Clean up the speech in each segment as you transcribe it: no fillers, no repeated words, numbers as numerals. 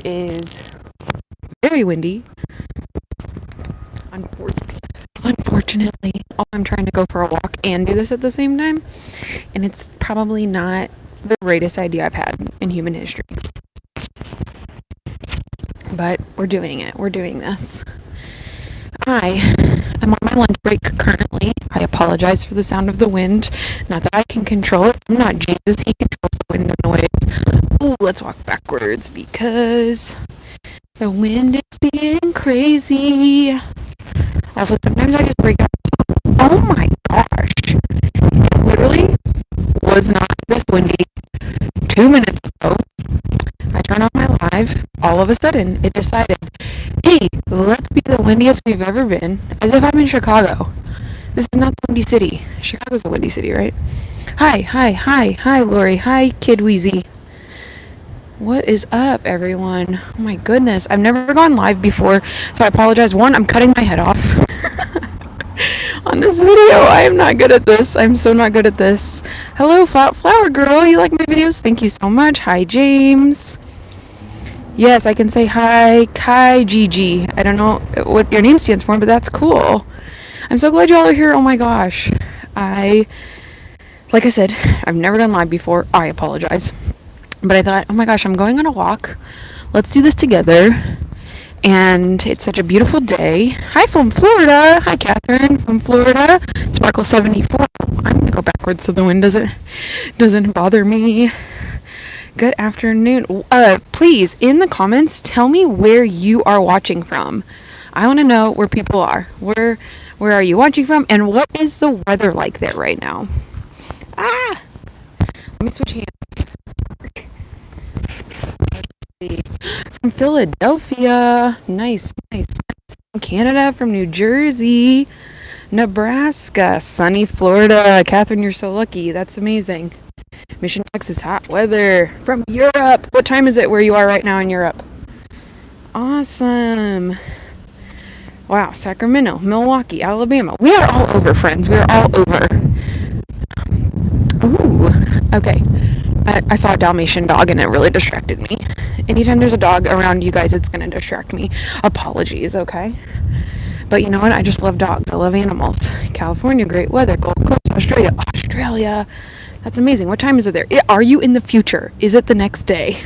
It is very windy. Unfortunately, I'm trying to go for a walk and do this at the same time, and it's probably not the greatest idea I've had in human history. But we're doing it. We're doing this. I am on my lunch break currently. I apologize for the sound of the wind. Not that I can control it. I'm not Jesus. He controls the wind and the waves. Ooh, let's walk backwards because the wind is being crazy. Also, sometimes I just break out. Oh my gosh. It literally was not this windy 2 minutes ago. I turned on my live. All of a sudden, it decided, hey, let's be the windiest we've ever been. As if I'm in Chicago. This is not the Windy City. Chicago's the Windy City, right? Hi, Lori. Hi, Kid Wheezy. What is up, everyone? Oh my goodness. I've never gone live before, so I apologize. One, I'm cutting my head off on this video. I am not good at this. I'm so not good at this. Hello, Flower Girl. You like my videos? Thank you so much. Hi, James. Yes, I can say hi, Kai Gigi. I don't know what your name stands for, but that's cool. I'm so glad you all are here. Oh my gosh. Like I said, I've never gone live before. I apologize. But I thought, oh my gosh, I'm going on a walk. Let's do this together. And it's such a beautiful day. Hi from Florida. Hi, Catherine from Florida. Sparkle 74. I'm going to go backwards so the wind doesn't bother me. Good afternoon. Please, in the comments, tell me where you are watching from. I want to know where people are. Where are you watching from? And what is the weather like there right now? Let me switch hands. From Philadelphia. Nice. From Canada, from New Jersey, Nebraska, sunny Florida. Catherine, you're so lucky. That's amazing. Mission, Texas, hot weather. From Europe. What time is it where you are right now in Europe? Awesome. Wow, Sacramento, Milwaukee, Alabama. We are all over, friends. We are all over. Ooh, okay. I saw a Dalmatian dog and it really distracted me. Anytime there's a dog around you guys, it's going to distract me. Apologies, okay? But you know what? I just love dogs. I love animals. California, great weather. Gold Coast, Australia. That's amazing. What time is it there? Are you in the future? Is it the next day?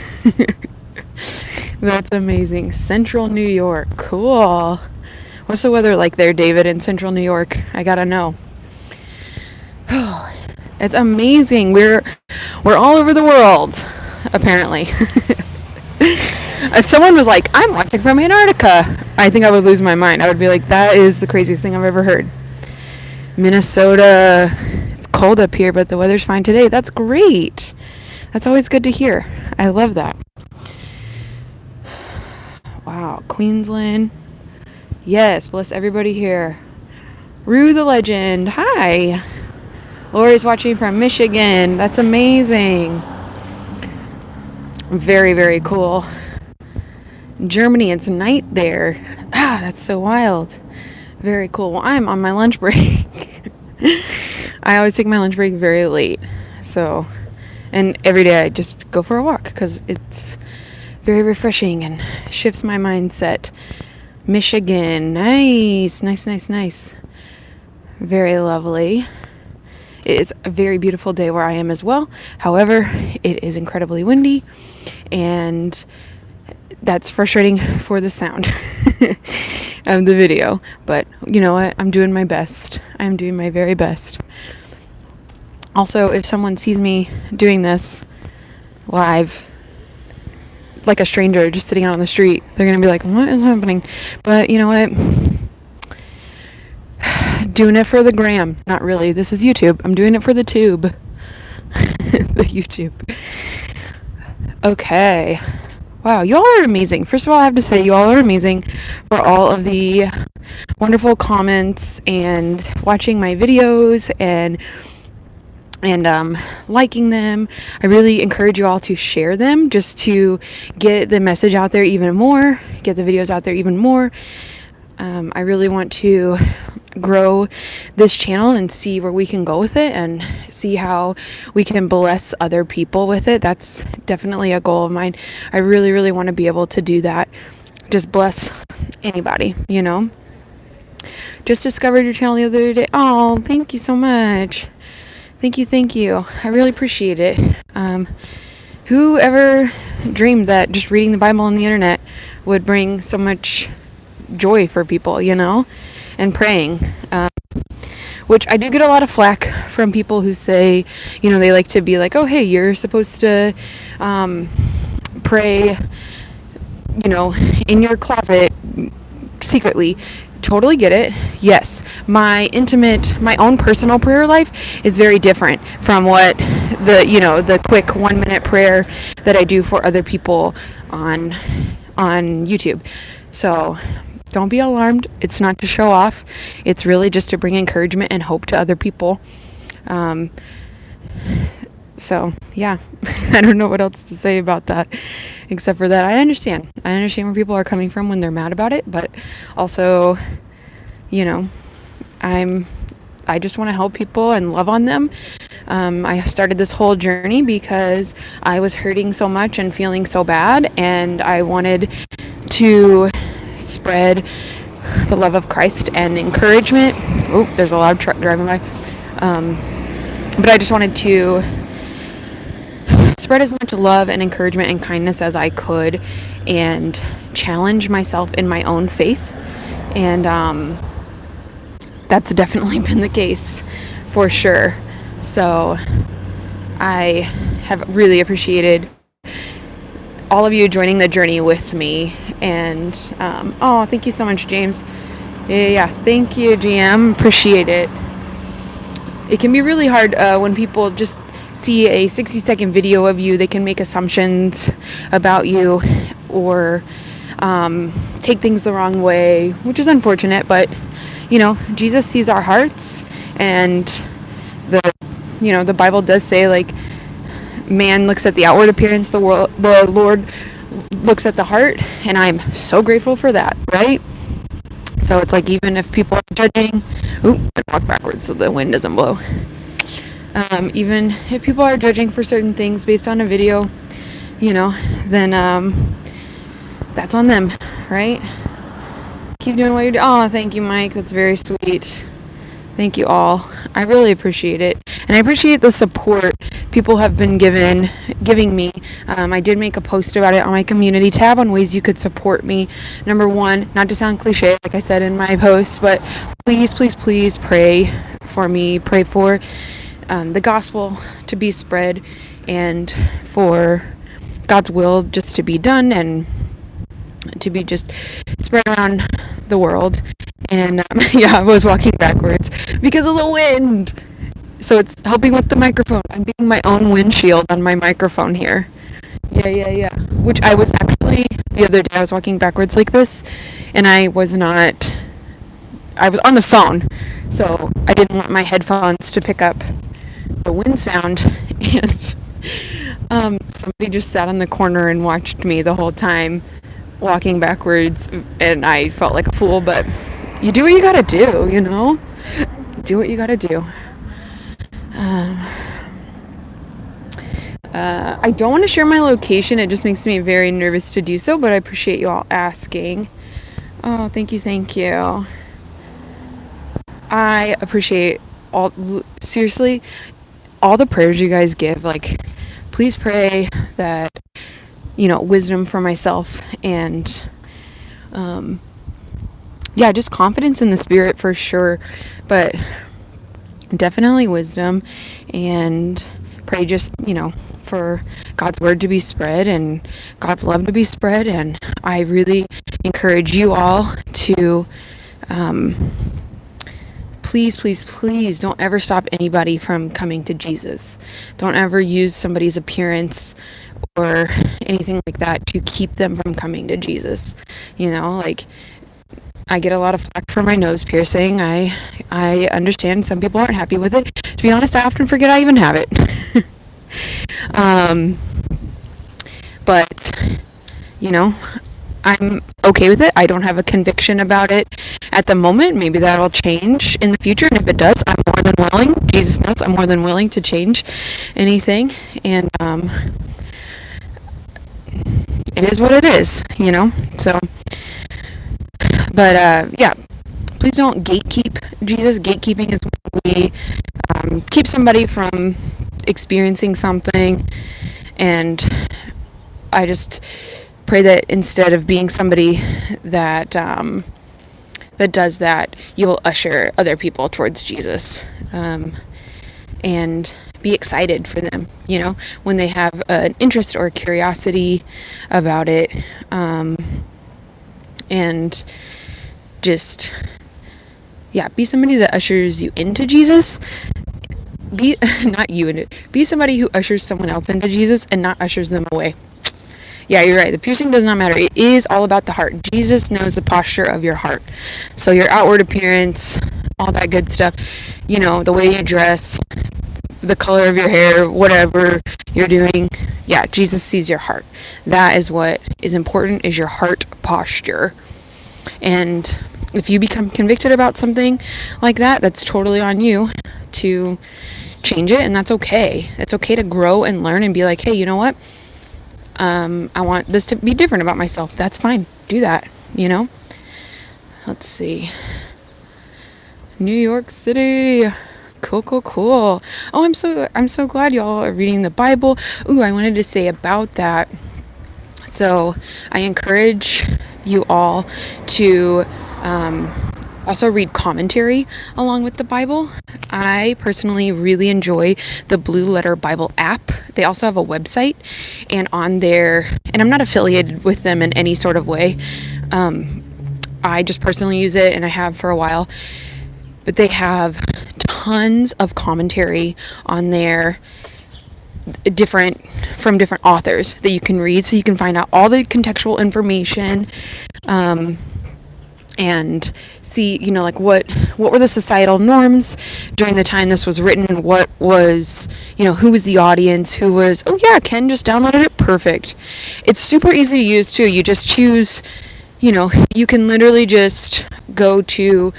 That's amazing. Central New York. Cool. What's the weather like there, David, in Central New York? I gotta know. It's amazing. We're all over the world, apparently. If someone was like, I'm watching from Antarctica, I think I would lose my mind. I would be like, that is the craziest thing I've ever heard. Minnesota, it's cold up here, but the weather's fine today. That's great. That's always good to hear. I love that. Wow, Queensland. Yes, bless everybody here. Rue the legend. Hi. Lori's watching from Michigan. That's amazing. Very, very cool. Germany, it's night there. That's so wild. Very cool. Well, I'm on my lunch break. I always take my lunch break very late. So, and every day I just go for a walk because it's very refreshing and shifts my mindset. Michigan. Nice. Very lovely. It is a very beautiful day where I am as well. However, it is incredibly windy, and that's frustrating for the sound of the video. But you know what? I'm doing my best. I'm doing my very best. Also, if someone sees me doing this live, like a stranger just sitting out on the street, they're going to be like, what is happening? But you know what? Doing it for the gram. Not really. This is YouTube. I'm doing it for the tube. The YouTube. Okay. Wow, y'all are amazing. First of all, I have to say, y'all are amazing for all of the wonderful comments and watching my videos and liking them. I really encourage you all to share them just to get the message out there even more, get the videos out there even more. I really want to grow this channel and see where we can go with it and see how we can bless other people with it. That's definitely a goal of mine. I really, really want to be able to do that. Just bless anybody, you know. Just discovered your channel the other day. Oh, thank you so much. Thank you. I really appreciate it. Who ever dreamed that just reading the Bible on the internet would bring so much joy for people, you know, and praying, which I do get a lot of flack from people who say, you know, they like to be like, oh, hey, you're supposed to pray, you know, in your closet secretly. Totally get it. Yes, my own personal prayer life is very different from what the quick 1-minute prayer that I do for other people on YouTube. So don't be alarmed. It's not to show off. It's really just to bring encouragement and hope to other people. So yeah, I don't know what else to say about that, except for that I understand where people are coming from when they're mad about it, but also, you know, I just want to help people and love on them. I started this whole journey because I was hurting so much and feeling so bad, and I wanted to spread the love of Christ and encouragement. Oh, there's a loud truck driving by. But I just wanted to spread as much love and encouragement and kindness as I could and challenge myself in my own faith. And that's definitely been the case for sure. So I have really appreciated all of you joining the journey with me. And thank you so much, James. Yeah, thank you, GM. Appreciate it. It can be really hard when people just see a 60-second video of you. They can make assumptions about you or take things the wrong way, which is unfortunate. But you know, Jesus sees our hearts, and the Bible does say, like, man looks at the outward appearance, the Lord looks at the heart, and I'm so grateful for that, right? So it's like, even if people are judging, I walk backwards so the wind doesn't blow. Even if people are judging for certain things based on a video, you know, then that's on them, right? Keep doing what you're doing. Oh, thank you, Mike. That's very sweet. Thank you all. I really appreciate it. And I appreciate the support people have been giving me. I did make a post about it on my community tab on ways you could support me. Number one, not to sound cliche, like I said in my post, but please pray for me. Pray for the gospel to be spread and for God's will just to be done and to be just spread around the world. And I was walking backwards because of the wind, so it's helping with the microphone. I'm being my own windshield on my microphone here. Yeah. Which I was actually, the other day I was walking backwards like this, and I was on the phone, so I didn't want my headphones to pick up the wind sound. And somebody just sat on the corner and watched me the whole time walking backwards, and I felt like a fool, but you do what you gotta do, you know? Do what you gotta do. I don't want to share my location. It just makes me very nervous to do so, but I appreciate you all asking. Oh, thank you. I appreciate seriously, all the prayers you guys give. Like, please pray that, you know, wisdom for myself and, just confidence in the Spirit for sure, but definitely wisdom, and pray just, you know, for God's word to be spread and God's love to be spread. And I really encourage you all to, please don't ever stop anybody from coming to Jesus. Don't ever use somebody's appearance or anything like that to keep them from coming to Jesus. You know, like, I get a lot of flack for my nose piercing. I understand some people aren't happy with it. To be honest, I often forget I even have it. But, you know, I'm okay with it. I don't have a conviction about it at the moment. Maybe that'll change in the future, and if it does, I'm more than willing. Jesus knows I'm more than willing to change anything, and it is what it is, So, but yeah, please don't gatekeep Jesus. Gatekeeping is when we keep somebody from experiencing something, and I just pray that instead of being somebody that that does that, you will usher other people towards Jesus, and be excited for them, when they have an interest or a curiosity about it, and just, yeah, be somebody that ushers you into Jesus. Be not you in it. Be somebody who ushers someone else into Jesus and not ushers them away. Yeah, you're right. The piercing does not matter. It is all about the heart. Jesus knows the posture of your heart. So your outward appearance, all that good stuff, the way you dress, the color of your hair, whatever you're doing. Yeah, Jesus sees your heart. That is what is important, is your heart posture. And if you become convicted about something like that, that's totally on you to change it, and that's okay. It's okay to grow and learn and be like, hey, you know what? I want this to be different about myself. That's fine. Do that, Let's see. New York City. Cool. Oh, I'm so glad y'all are reading the Bible. Ooh, I wanted to say about that. So I encourage you all to also read commentary along with the Bible. I personally really enjoy the Blue Letter Bible app. They also have a website, and on there, and I'm not affiliated with them in any sort of way. I just personally use it, and I have for a while. But they have tons of commentary on there, from different authors that you can read, so you can find out all the contextual information, and see, like what were the societal norms during the time this was written, what was, who was the audience, oh yeah, Ken just downloaded it, perfect. It's super easy to use too. You just choose, you can literally just go to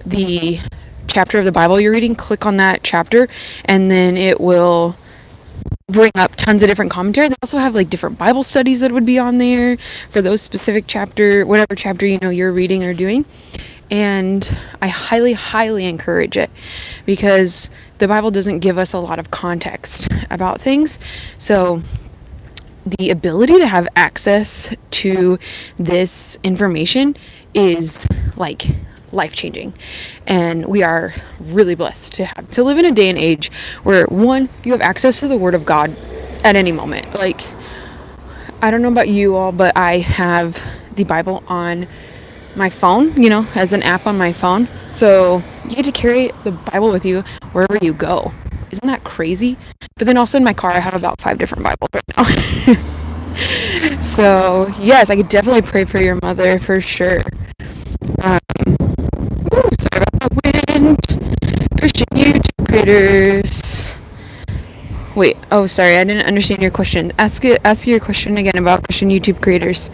the chapter of the Bible you're reading, click on that chapter, and then it will bring up tons of different commentary. They also have different Bible studies that would be on there for those specific whatever chapter you're reading or doing. And I highly, highly encourage it, because the Bible doesn't give us a lot of context about things. So the ability to have access to this information is life-changing, and we are really blessed to live in a day and age where, one, you have access to the Word of God at any moment. I don't know about you all, but I have the Bible on my phone, as an app on my phone, so you get to carry the Bible with you wherever you go. Isn't that crazy? But then also in my car, I have about 5 different Bibles right now. So yes, I could definitely pray for your mother for sure. Sorry about the wind. Christian YouTube creators. Wait, sorry, I didn't understand your question. Ask your question again about Christian YouTube creators.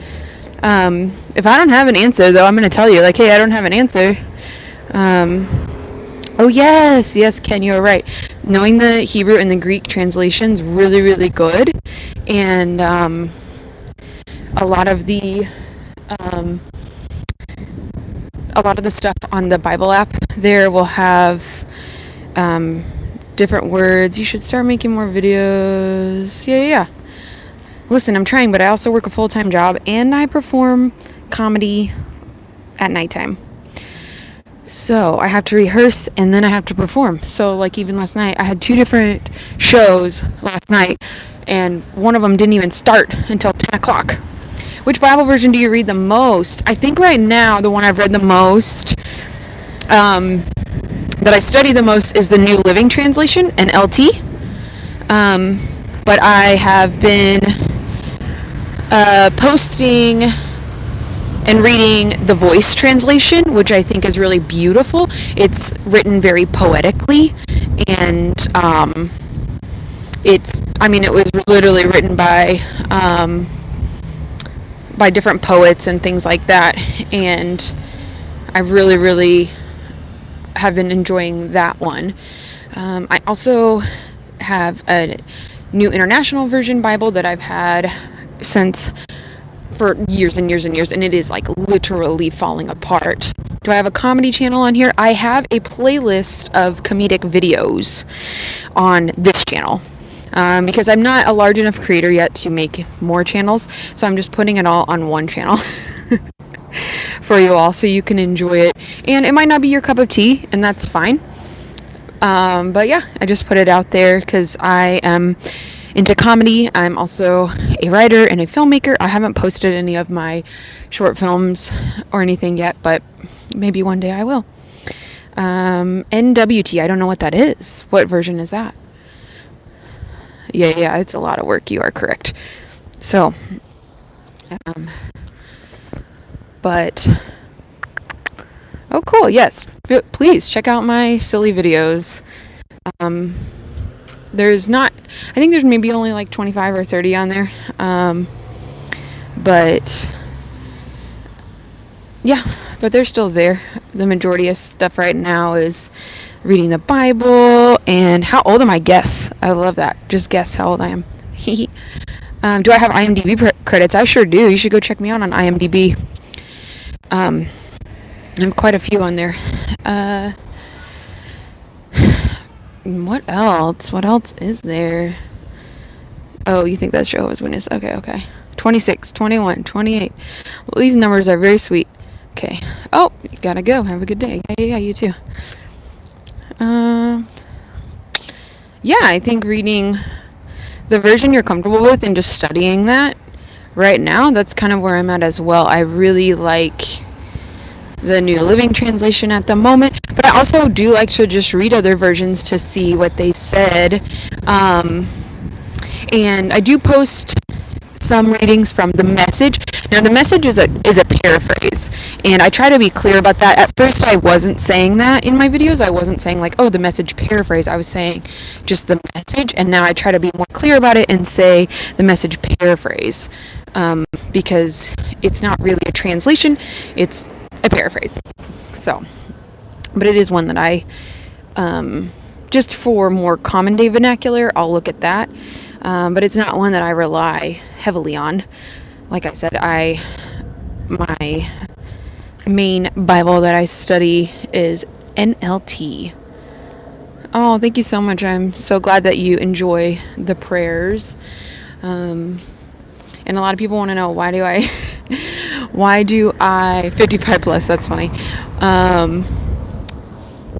If I don't have an answer, though, I'm going to tell you, hey, I don't have an answer. Oh, yes, Ken, you're right. Knowing the Hebrew and the Greek translation's really, really good. And a lot of the stuff on the Bible app there will have different words. You should start making more videos. Yeah. Listen, I'm trying, but I also work a full-time job, and I perform comedy at nighttime. So I have to rehearse, and then I have to perform. So even last night, I had 2 different shows last night, and one of them didn't even start until 10 o'clock. Which Bible version do you read the most? I think right now the one I've read the most, that I study the most, is the New Living Translation, NLT. But I have been posting and reading the Voice translation, which I think is really beautiful. It's written very poetically, and it was literally written by by different poets and things like that. And I really, really have been enjoying that one. I also have a New International Version Bible that I've had since for years and years and years, and it is like literally falling apart. Do I have a comedy channel on here? I have a playlist of comedic videos on this channel. Because I'm not a large enough creator yet to make more channels, so I'm just putting it all on one channel for you all so you can enjoy it. And it might not be your cup of tea, and that's fine. But yeah, I just put it out there because I am into comedy. I'm also a writer and a filmmaker. I haven't posted any of my short films or anything yet, but maybe one day I will. NWT, I don't know what that is. What version is that? Yeah, it's a lot of work. You are correct. So, but, oh cool, yes. Please check out my silly videos. There's not, I think there's maybe only like 25 or 30 on there. But yeah, but they're still there. The majority of stuff right now is reading the Bible. And how old am I? Guess. I love that. Just guess how old I am. Do I have IMDb credits? I sure do. You should go check me out on IMDb. I have quite a few on there. What else? What else is there? Oh, you think that show was Witness? Okay. 26, 21, 28. Well, these numbers are very sweet. Okay. Oh, you gotta go. Have a good day. Yeah, you too. Yeah, I think reading the version you're comfortable with and just studying that right now, that's kind of where I'm at as well. I really like the New Living Translation at the moment, but I also do like to just read other versions to see what they said. And I do post some readings from the Message. Now, the Message is a paraphrase, and I try to be clear about that. At first, I wasn't saying that in my videos. I wasn't saying like, oh, the Message paraphrase. I was saying just the Message, and now I try to be more clear about it and say the Message paraphrase, because it's not really a translation. It's a paraphrase. So, but it is one that I, just for more common day vernacular, I'll look at that. But it's not one that I rely heavily on. Like I said, my main Bible that I study is NLT. Oh, thank you so much. I'm so glad that you enjoy the prayers. And a lot of people want to know, why do I 55 plus, that's funny. Why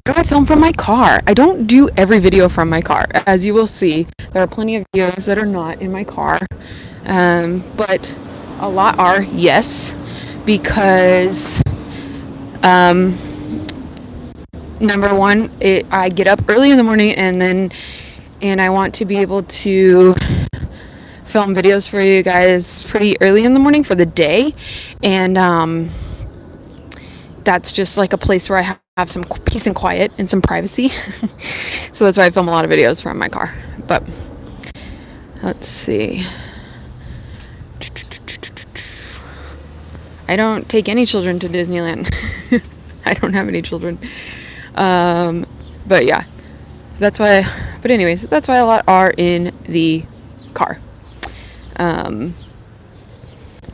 do I film from my car? I don't do every video from my car. As you will see, there are plenty of videos that are not in my car. But a lot are, yes, because number one, I get up early in the morning and I want to be able to film videos for you guys pretty early in the morning for the day. And that's just like a place where I have some peace and quiet and some privacy. So that's why I film a lot of videos from my car. But let's see. I don't take any children to Disneyland. I don't have any children. But yeah, that's why, but anyways, that's why a lot are in the car.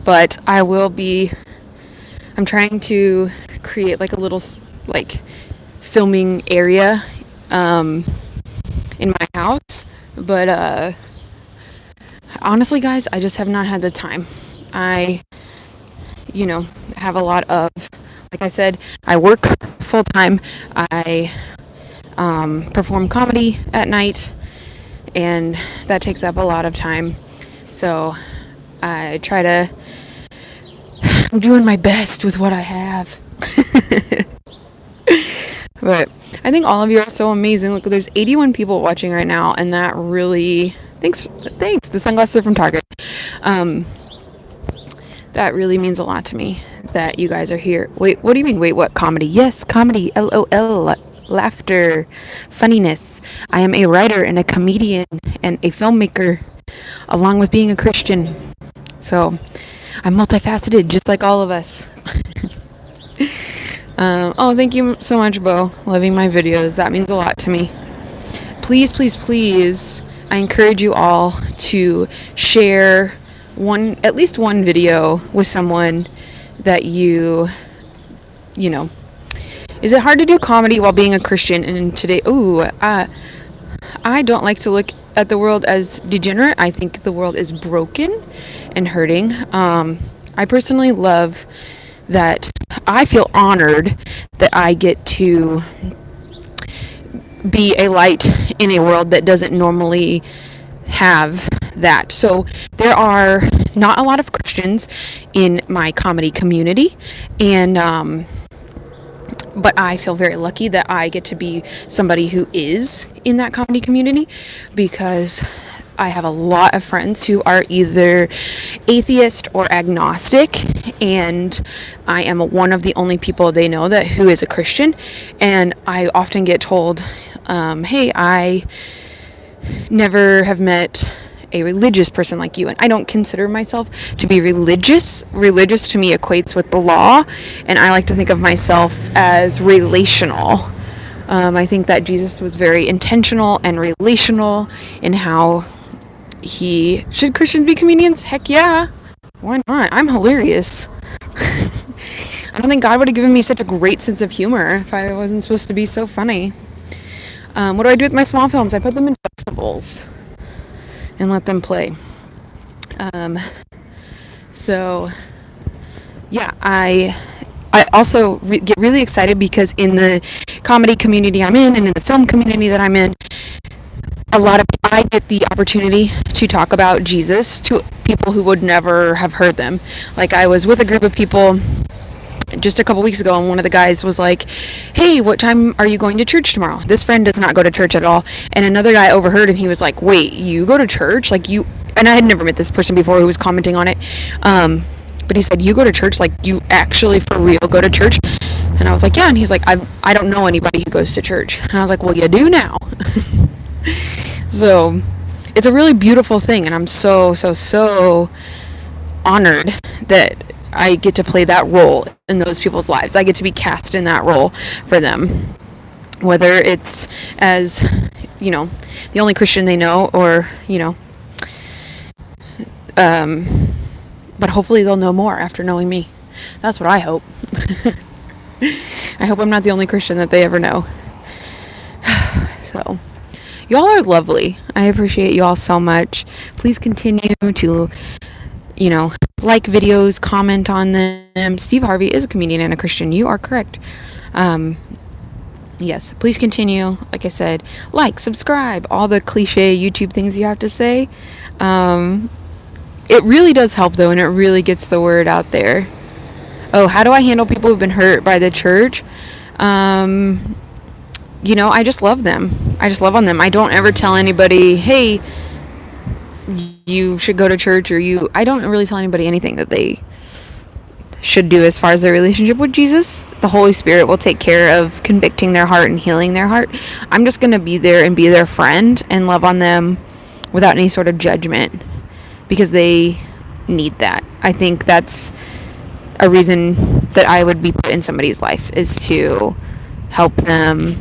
But I'm trying to create like a little like filming area in my house, but honestly guys, I just have not had the time. I have a lot of, like I said, I work full time. I perform comedy at night, and that takes up a lot of time. So I'm doing my best with what I have. But I think all of you are so amazing. Look, there's 81 people watching right now, and that really, thanks. The sunglasses are from Target. That really means a lot to me that you guys are here. Wait, what do you mean? Wait, what? Comedy? Yes, comedy. LOL. Laughter. Funniness. I am a writer and a comedian and a filmmaker, along with being a Christian. So, I'm multifaceted, just like all of us. Oh, thank you so much, Bo. Loving my videos. That means a lot to me. Please, please, please, I encourage you all to share at least one video with someone that you know. Is it hard to do comedy while being a Christian? And today, I don't like to look at the world as degenerate. I think the world is broken and hurting. I personally love that. I feel honored that I get to be a light in a world that doesn't normally have that. So there are not a lot of Christians in my comedy community, and but I feel very lucky that I get to be somebody who is in that comedy community, because I have a lot of friends who are either atheist or agnostic, and I am one of the only people they know that who is a Christian. And I often get told, hey, I never have met a religious person like you. And I don't consider myself to be religious. Religious to me equates with the law, and I like to think of myself as relational. I think that Jesus was very intentional and relational in how should Christians be comedians? Heck yeah. Why not? I'm hilarious. I don't think God would have given me such a great sense of humor if I wasn't supposed to be so funny. What do I do with my small films? I put them in festivals and let them play. So yeah, I also get really excited because in the comedy community I'm in, and in the film community that I'm in, I get the opportunity to talk about Jesus to people who would never have heard them. Like, I was with a group of people just a couple weeks ago, and one of the guys was like, hey, what time are you going to church tomorrow? This friend does not go to church at all. And another guy overheard, and he was like, wait, you go to church? Like, you... And I had never met this person before who was commenting on it. But he said, you go to church? Like, you actually for real go to church? And I was like, yeah. And he's like, I don't know anybody who goes to church. And I was like, well, you do now. So it's a really beautiful thing, and I'm so honored that I get to play that role in those people's lives. I get to be cast in that role for them, whether it's as, the only Christian they know, or, but hopefully they'll know more after knowing me. That's what I hope. I hope I'm not the only Christian that they ever know. So, y'all are lovely. I appreciate you all so much. Please continue to, like videos, comment on them. Steve Harvey is a comedian and a Christian. You are correct. Yes, please continue. Like I said, subscribe, all the cliche YouTube things you have to say. It really does help, though, and it really gets the word out there. Oh, how do I handle people who've been hurt by the church? I just love them. I just love on them. I don't ever tell anybody, hey, you should go to church, or I don't really tell anybody anything that they should do as far as their relationship with Jesus. The Holy Spirit will take care of convicting their heart and healing their heart. I'm just going to be there and be their friend and love on them without any sort of judgment, because they need that. I think that's a reason that I would be put in somebody's life, is to help them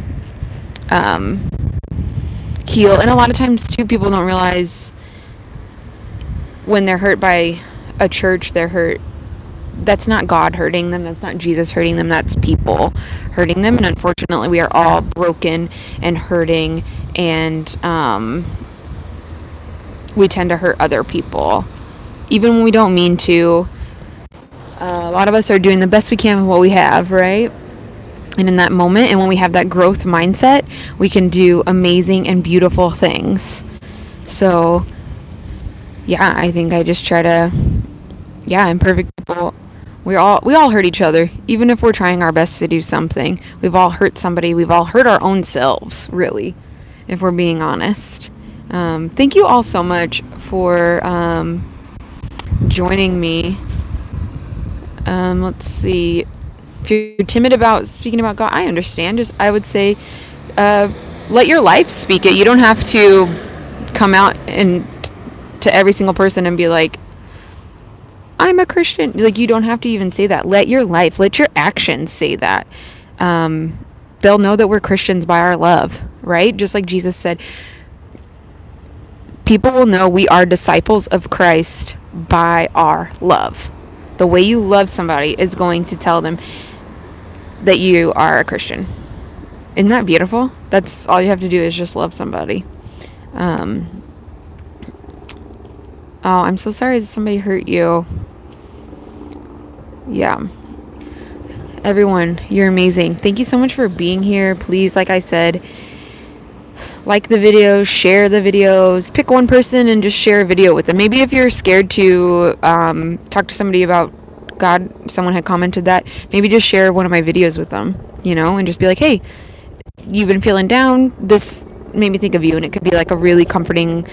heal. And a lot of times too, people don't realize when they're hurt by a church, they're hurt. That's not God hurting them. That's not Jesus hurting them. That's people hurting them. And unfortunately, we are all broken and hurting, and we tend to hurt other people, even when we don't mean to. A lot of us are doing the best we can with what we have, right? And in that moment, and when we have that growth mindset, we can do amazing and beautiful things. So, yeah, I think I just try to, imperfect people. We all hurt each other, even if we're trying our best to do something. We've all hurt somebody. We've all hurt our own selves, really, if we're being honest. Thank you all so much for joining me. Let's see. If you're timid about speaking about God, I understand. I would say, let your life speak it. You don't have to come out and to every single person and be like, I'm a Christian. Like, you don't have to even say that. Let your life, let your actions say that. They'll know that we're Christians by our love, right? Just like Jesus said, people will know we are disciples of Christ by our love. The way you love somebody is going to tell them that you are a Christian. Isn't that beautiful? That's all you have to do is just love somebody. Oh, I'm so sorry that somebody hurt you. Yeah. Everyone, you're amazing. Thank you so much for being here. Please, like I said, like the videos, share the videos, pick one person and just share a video with them. Maybe if you're scared to talk to somebody about God, someone had commented that, maybe just share one of my videos with them, and just be like, hey, you've been feeling down, this made me think of you. And it could be like a really comforting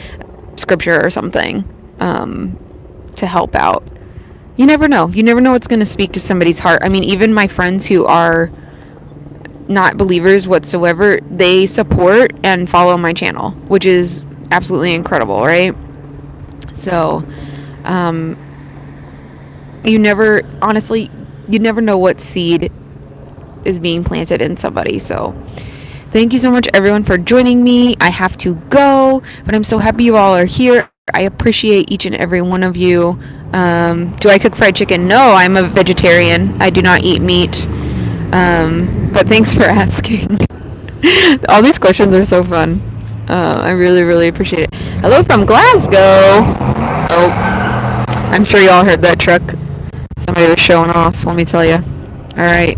scripture or something to help out. You never know what's going to speak to somebody's heart. I mean, even my friends who are not believers whatsoever, they support and follow my channel, which is absolutely incredible, right? So you never know what seed is being planted in somebody. So thank you so much, everyone, for joining me. I have to go, but I'm so happy you all are here. I appreciate each and every one of you. Do I cook fried chicken? No, I'm a vegetarian. I do not eat meat. But thanks for asking. All these questions are so fun. I really, really appreciate it. Hello from Glasgow. Oh, I'm sure you all heard that truck. Somebody was showing off, let me tell you. All right.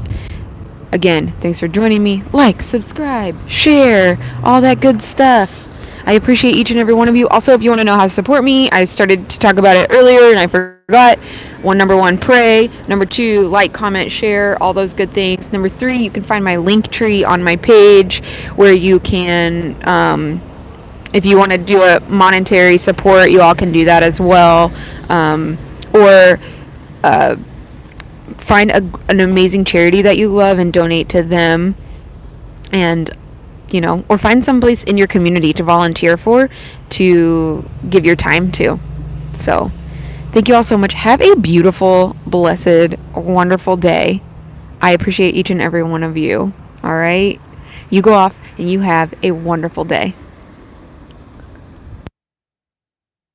Again, thanks for joining me. Like, subscribe, share, all that good stuff. I appreciate each and every one of you. Also, if you want to know how to support me, I started to talk about it earlier and I forgot. Number one, pray. Number two, like, comment, share, all those good things. Number three, you can find my link tree on my page where you can, if you want to do a monetary support, you all can do that as well. Or find an amazing charity that you love and donate to them. And or find someplace in your community to volunteer for, to give your time to. So, thank you all so much. Have a beautiful, blessed, wonderful day. I appreciate each and every one of you. All right? You go off and you have a wonderful day.